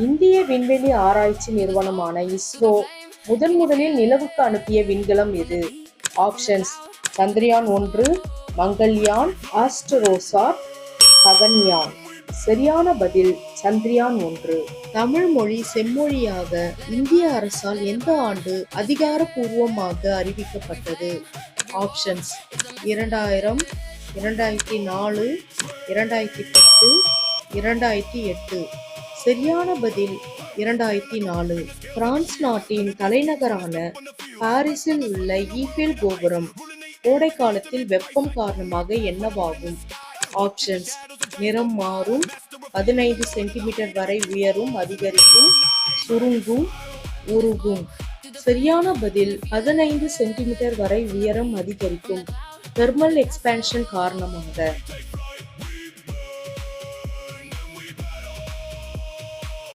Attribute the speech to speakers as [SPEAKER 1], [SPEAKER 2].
[SPEAKER 1] இந்திய விண்வெளி ஆராய்ச்சி நிறுவனமான இஸ்ரோ முதலில் நிலவுக்கு அனுப்பிய விண்கலம் எது? ஆப்ஷன்ஸ்: சந்திரயான் 1, மங்கள்யான், ஆஸ்ட்ரோசாட், ககன்யான். சரியான பதில் சந்திரயான் 1. தமிழ் மொழி செம்மொழியாக இந்திய அரசால் எந்த ஆண்டு அதிகாரப்பூர்வமாக அறிவிக்கப்பட்டது? ஆப்ஷன்ஸ்: 2000, 2004, 2010, 2008. சரியான பதில் 2004. பிரான்ஸ் நாட்டின் தலைநகரான பாரிஸில் உள்ள ஈஃபில் கோபுரம் கோடை காலத்தில் வெப்பம் காரணமாக என்னவாகும்? ஆப்ஷன்ஸ்: நிறம் மாறும், 15 சென்டிமீட்டர் வரை உயரும், அதிகரிக்கும், சுருங்கும், உருகும். சரியான பதில் 15 சென்டிமீட்டர் வரை உயரம் அதிகரிக்கும் தெர்மல் எக்ஸ்பான்ஷன் காரணமாக.